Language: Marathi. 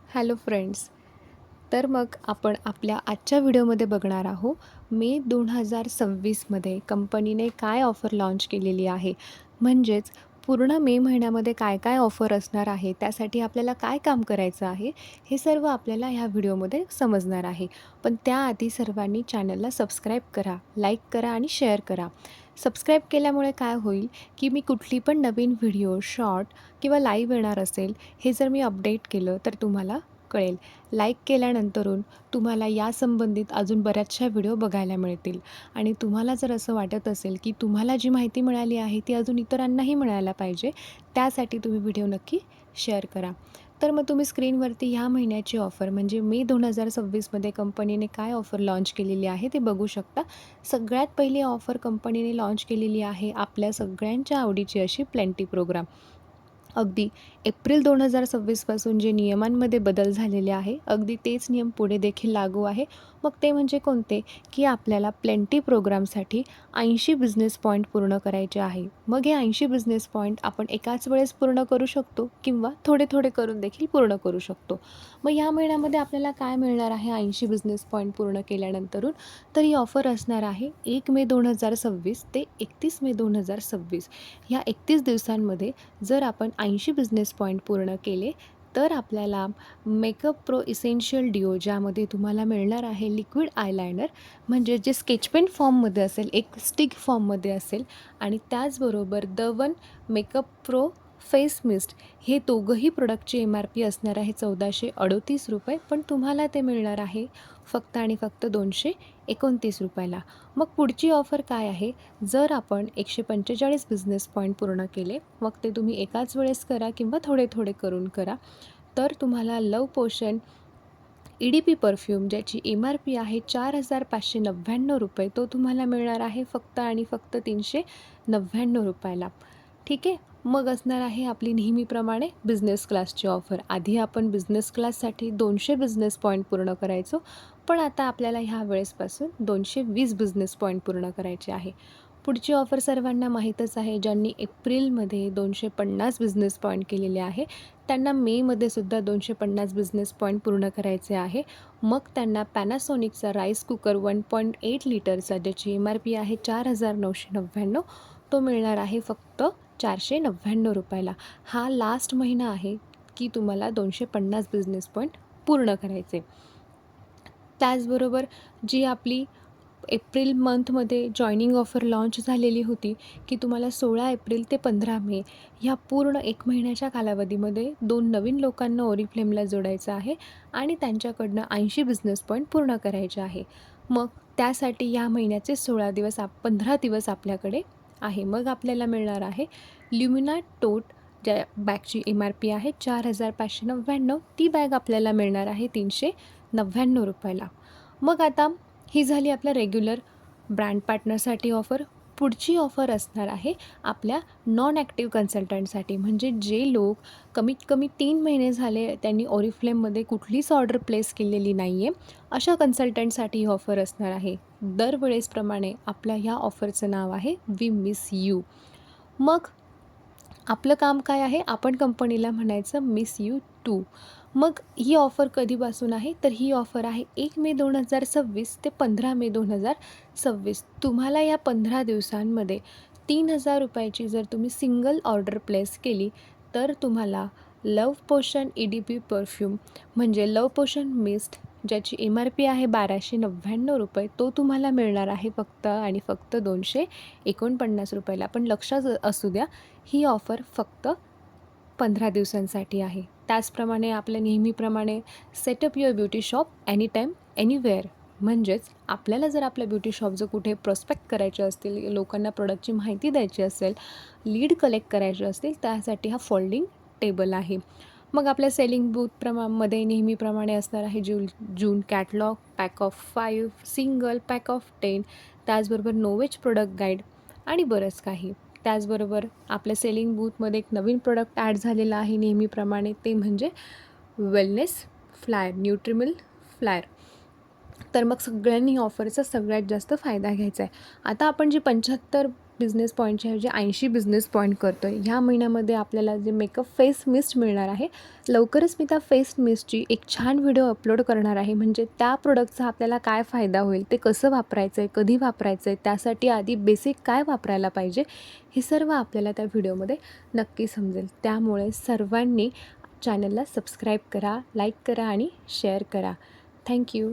Hello friends. तर मग आपण आपल्या आजच्या व्हिडिओमध्ये बघणार आहोत मे 2026मध्ये कंपनीने काय ऑफर लॉन्च केलेली आहे. म्हणजेच पूर्ण मे महिन्यामध्ये काय काय ऑफर असणार आहे, त्यासाठी आपल्याला काय काम करायचं आहे, हे सर्व आपल्याला ह्या व्हिडिओमध्ये समजणार आहे. पण त्याआधी सर्वांनी चॅनलला सबस्क्राईब करा, लाईक करा आणि शेअर करा. सबस्क्राईब केल्यामुळे काय होईल की मी कुठली पण नवीन व्हिडिओ, शॉर्ट किंवा लाईव्ह येणार असेल, हे जर मी अपडेट केलं तर तुम्हाला कळेल. लाईक केल्यानंतरून तुम्हाला या संबंधित अजून बऱ्याचशा व्हिडिओ बघायला मिळतील आणि तुम्हाला जर असं वाटत असेल की तुम्हाला जी माहिती मिळाली आहे ती अजून इतरांनाही मिळायला पाहिजे, त्यासाठी तुम्ही व्हिडिओ नक्की शेअर करा. तर मग तुम्ही स्क्रीनवरती ह्या महिन्याची ऑफर म्हणजे मे 2026मध्ये कंपनीने काय ऑफर लॉन्च केलेली आहे ते बघू शकता. सगळ्यात पहिली ऑफर कंपनीने लॉन्च केलेली आहे आपल्या सगळ्यांच्या आवडीची अशी प्लेंटी प्रोग्राम. अगदी एप्रिल 2026पासून जे नियमांमध्ये बदल झालेले आहे, अगदी तेच नियम पुढे देखील लागू आहे. मग ते म्हणजे कोणते? की आपल्याला प्लेंटी प्रोग्रामसाठी 80 बिझनेस पॉईंट पूर्ण करायचे आहे. मग हे 80 बिझनेस पॉईंट आपण एकाच वेळेस पूर्ण करू शकतो किंवा थोडे-थोडे करून देखील पूर्ण करू शकतो. मग या महिन्यामध्ये आपल्याला काय मिळणार आहे 80 बिझनेस पॉईंट पूर्ण केल्यानंतरून? तर ही ऑफर असणार आहे 1 मे 2026 ते 31 मे 2026. ह्या 31 दिवसांमध्ये जर आपण 80 बिझनेस पॉईंट पूर्ण केले, तर आपल्याला मेकअप प्रो इसेन्शियल डिओ, ज्यामध्ये तुम्हाला मिळणार आहे लिक्विड आयलायनर, म्हणजे जे स्केच पेन फॉर्ममध्ये असेल, एक स्टिक फॉर्ममध्ये असेल, आणि त्याचबरोबर the one makeup pro face mist, हे दोघंही प्रोडक्टची MRP असणार आहे ₹1438, पण तुम्हाला ते मिळणार आहे फक्त आणि फक्त ₹229. मग पुढची ऑफर काय आहे? जर आपण 145 बिझनेस पॉईंट पूर्ण केले, मग ते तुम्ही एकाच वेळेस करा किंवा थोडे-थोडे करून करा, तर तुम्हाला लव पोशन EDP परफ्यूम, ज्याची MRP आहे ₹4599, तो तुम्हाला मिळणार आहे फक्त आणि फक्त ₹399. ठीक आहे. मग असणार आहे आपली नेहमीप्रमाणे बिझनेस क्लासची ऑफर. आधी आपण बिझनेस क्लाससाठी 200 बिझनेस पॉईंट पूर्ण करायचो, पण आता आपल्याला ह्या वेळेसपासून 220 बिझनेस पॉईंट पूर्ण करायचे आहे. पुढची ऑफर सर्वांना माहीतच आहे. ज्यांनी एप्रिलमध्ये 250 बिझनेस पॉईंट केलेले आहे, त्यांना मेमध्ये सुद्धा 250 बिझनेस पॉईंट पूर्ण करायचे आहे. मग त्यांना पॅनासॉनिकचा राईस कुकर 1.8 लिटरचा, ज्याची MRP आहे ₹4999, तो मिळणार आहे फक्त ₹499. हा लास्ट महिना आहे की तुम्हाला 250 बिझनेस पॉईंट पूर्ण करायचे. त्याचबरोबर जी आपली एप्रिल मंथमध्ये जॉइनिंग ऑफर लॉन्च झालेली होती, की तुम्हाला 16 एप्रिल ते 15 मे ह्या पूर्ण 1 महिन्याच्या कालावधीमध्ये 2 नवीन लोकांना ओरिफ्लेमला जोडायचं आहे आणि त्यांच्याकडनं 80 बिझनेस पॉईंट पूर्ण करायचे आहे. मग त्यासाठी या महिन्याचे 16 दिवस 15 दिवस आपल्याकडे आहे. मग आपल्याला मिळणार आहे ल्युमिना टोट, ज्या बॅगची MRP आहे ₹4599, ती बॅग आपल्याला मिळणार आहे ₹399. मग आता ही झाली आपल्या रेग्युलर ब्रँड पार्टनरसाठी ऑफर. पुढची ऑफर असणार आहे आपल्या नॉन ॲक्टिव्ह कन्सल्टंटसाठी, म्हणजे जे लोक कमीत कमी 3 महिने झाले त्यांनी ओरिफ्लेममध्ये कुठलीच ऑर्डर प्लेस केलेली नाही आहे, अशा कन्सल्टंटसाठी ही ऑफर असणार आहे. दरवेळेसप्रमाणे आपल्या ह्या ऑफरचं नाव आहे वी मिस यू. मग आपलं काम काय आहे? आपण कंपनीला म्हणायचं मिस यू टू. मग ही ऑफर कधीपासून आहे? तर ही ऑफर आहे 1 मे 2026 ते 15 मे 2026. तुम्हाला या 15 दिवसांमध्ये ₹3000 जर तुम्ही सिंगल ऑर्डर प्लेस केली, तर तुम्हाला लव पोशन EDP परफ्यूम, म्हणजे लव पोशन मिस्ट, ज्याची MRP आहे ₹1299, तो तुम्हाला मिळणार आहे फक्त आणि फक्त ₹249. पण लक्षात असू द्या, ही ऑफर फक्त 15 दिवसांसाठी आहे. त्याचप्रमाणे आपल्या नेहमीप्रमाणे setup your beauty shop anytime anywhere, म्हणजेच आपल्याला जर आपल्या ब्युटी शॉप जर कुठे प्रोस्पेक्ट करायचे असतील, लोकांना प्रोडक्टची माहिती द्यायची असेल, लीड कलेक्ट करायचे असतील, त्यासाठी हा फोल्डिंग टेबल आहे. मग आपल्या सेलिंग बूथमध्ये नेहमीप्रमाणे असणार आहे जून catalog, pack of 5, single, pack of 10, त्याचबरोबर नोवेज प्रोडक्ट गाईड आणि बरंच काही. त्याचबरोबर आपल्या सेलिंग बूथमध्ये एक नवीन प्रोडक्ट ॲड झालेला आहे नेहमीप्रमाणे, ते म्हणजे वेलनेस फ्लायर, न्यूट्रिमिल फ्लायर. तर मग सगळ्यांनी ऑफरचा सगळ्यात जास्त फायदा घ्यायचा आहे. आता आपण जी 75 बिझनेस पॉईंटच्या ऐवजी 80 बिझनेस पॉईंट करतो आहे. ह्या महिन्यामध्ये आपल्याला जे मेकअप फेस मिस्ट मिळणार आहे, लवकरच मी त्या फेस मिस्टची एक छान व्हिडिओ अपलोड करणार आहे. म्हणजे त्या प्रोडक्टचा आपल्याला काय फायदा होईल, ते कसं वापरायचं आहे, कधी वापरायचं आहे, त्यासाठी आधी बेसिक काय वापरायला पाहिजे, हे सर्व आपल्याला त्या व्हिडिओमध्ये नक्की समजेल. त्यामुळे सर्वांनी चॅनलला सबस्क्राईब करा, लाईक करा आणि शेअर करा. Thank you.